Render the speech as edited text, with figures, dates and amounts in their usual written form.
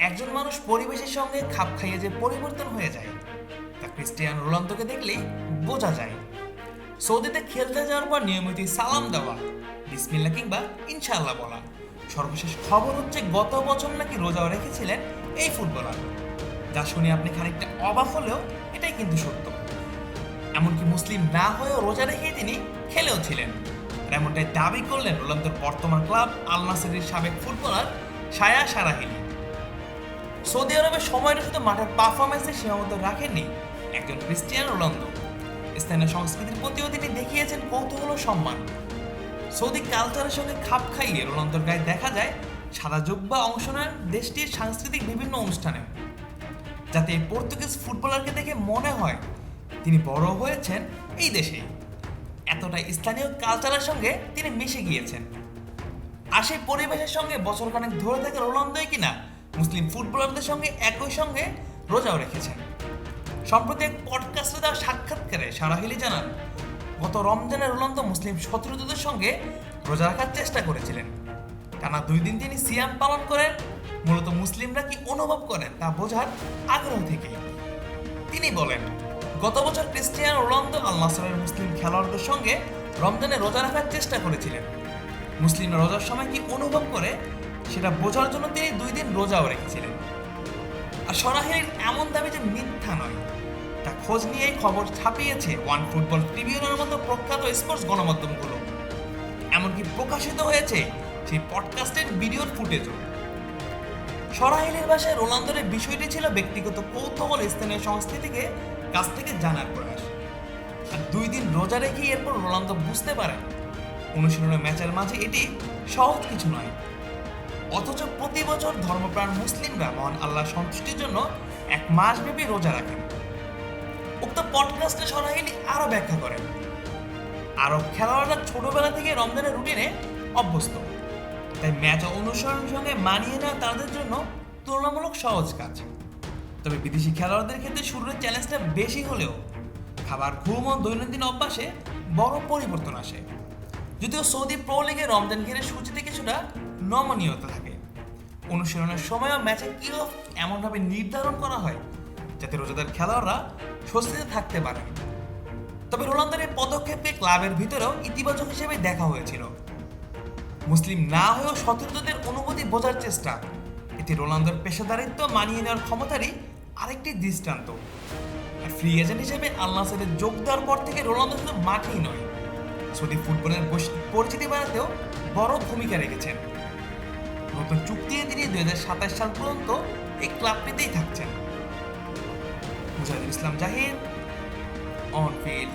একজন মানুষ পরিবেশের সঙ্গে খাপ খাইয়ে যে পরিবর্তন হয়ে যায় তা ক্রিস্টিয়ানো রোনালদোকে দেখলেই বোঝা যায়। সৌদিতে খেলতে যাওয়ার পর নিয়মিত সালাম দেওয়া, বিসমিল্লাহ কিংবা ইনশাআল্লাহ বলা। সর্বশেষ খবর হচ্ছে গত বছর নাকি রোজাও রেখেছিলেন এই ফুটবলার, যা শুনে আপনি খানিকটা অবাক হলেও এটাই কিন্তু সত্য। এমনকি মুসলিম না হয়েও রোজা রেখে তিনি খেলেও ছিলেন। আর এমনটাই দাবি করলেন রোনালদোর বর্তমান ক্লাব আল নাসেরের সাবেক ফুটবলার সায়া সারাহিলি। সৌদি আরবে সময়টা শুধু মাঠের পারফরমেন্সে সীমাবদ্ধ রাখেননি একজন ক্রিস্টিয়ানো রোনালদো, স্থানীয় সংস্কৃতির প্রতিও তিনি দেখিয়েছেন কৌতূহল ও সম্মান। সৌদি কালচারের সঙ্গে খাপ খাইয়ে রোনালদোর গায়ে দেখা যায় সাদা জুব্বা অংশ নেন দেশটির সাংস্কৃতিক বিভিন্ন অনুষ্ঠানে, যাতে এই পর্তুগিজ ফুটবলারকে দেখে মনে হয় তিনি বড় হয়েছেন এই দেশেই। এতটাই স্থানীয় কালচারের সঙ্গে তিনি মিশে গিয়েছেন। আর সেই পরিবেশের সঙ্গে বছরখানেক ধরে থাকা রোনালদোই কিনা মুসলিম ফুটবলারদের সঙ্গে একই সঙ্গে রোজাও রেখেছেন। সম্প্রতি এক পডকাস্টে দেওয়া সাক্ষাৎকারে সারাহিলি জানান, গত রমজানে রোনালদো মুসলিম শত্রুদের সঙ্গে রোজা রাখার চেষ্টা করেছিলেন। টানা 2 দিন তিনি সিয়াম পালন করেন, মূলত মুসলিমরা কি অনুভব করেন তা বোঝার আগ্রহ থেকেই। তিনি বলেন, গত বছর ক্রিস্টিয়ানো রোনালদো আল নাসরের মুসলিম খেলোয়াড়দের সঙ্গে রমজানে রোজা রাখার চেষ্টা করেছিলেন। মুসলিমরা রোজার সময় কি অনুভব করে সেটা বোঝার জন্য তিনি 2 দিন রোজাও রেখেছিলেন। আর সারাহিলির এমন দাবি যে মিথ্যা নয়, তা খোঁজ নিয়ে খবর ছাপিয়েছে ওয়ান ফুটবল ট্রিবিউনের মতো প্রখ্যাত স্পোর্টস গণমাধ্যমগুলো। এমনকি প্রকাশিত হয়েছে সেই পডকাস্টের ভিডিওর ফুটেজও। সারাহিলির ভাষায় রোনালদোর বিষয়টি ছিল ব্যক্তিগত কৌতূহল, স্থানীয় সংস্কৃতিকে কাছ থেকে জানার প্রয়াস। আর 2 দিন রোজা রেখে এরপর রোনালদো বুঝতে পারেন অনুশীলনের ম্যাচের মাঝে এটি সহজ কিছু নয়। অথচ প্রতি বছর ধর্মপ্রাণ মুসলিমরা মহান আল্লাহর সন্তুষ্টির জন্য 1 মাস ব্যাপী রোজা রাখেন। উক্ত পডকাস্টে সারাহিলি আরো ব্যাখ্যা করেন, আরব খেলোয়াড়রা ছোটবেলা থেকে রমজানের রুটিনে অভ্যস্ত, তাই ম্যাচ অনুসরণের সঙ্গে মানিয়ে নেওয়া তাদের জন্য তুলনামূলক সহজ কাজ। তবে বিদেশি খেলোয়াড়দের ক্ষেত্রে শুরুর চ্যালেঞ্জটা বেশি হলেও খাবার, ঘুম ও দৈনন্দিন অভ্যাসে বড় পরিবর্তন আসে। যদিও সৌদি প্রো লিগে রমজান ঘিরে সূচিতে কিছুটা নমনীয়তা থাকে, অনুশীলনের সময় ও ম্যাচে কি অফ এমনভাবে নির্ধারণ করা হয় যাতে রোজাদার খেলোয়াড়রা স্বস্তিতে থাকতে পারে। তবে রোনালদোর এই পদক্ষেপকে ক্লাবের ভিতরেও ইতিবাচক হিসেবে দেখা হয়েছিল। মুসলিম না হয়েও শত্রুতাদের অনুভূতি বোঝার চেষ্টা, এতে রোনালদোর পেশাদারিত্ব মানিয়ে নেওয়ার ক্ষমতারই আরেকটি দৃষ্টান্ত। আর ফ্রি এজেন্ট হিসেবে আল নাসেরে যোগ দেওয়ার পর থেকে রোনালদো শুধু মাঠেই নয়, সৌদি ফুটবলের পরিচিতি বাড়াতেও বড় ভূমিকা রেখেছেন। নতুন চুক্তি দিয়ে তিনি 2027 সাল পর্যন্ত এই ক্লাবটিতেই থাকছেন। Mujahidul Islam Zahid, on field.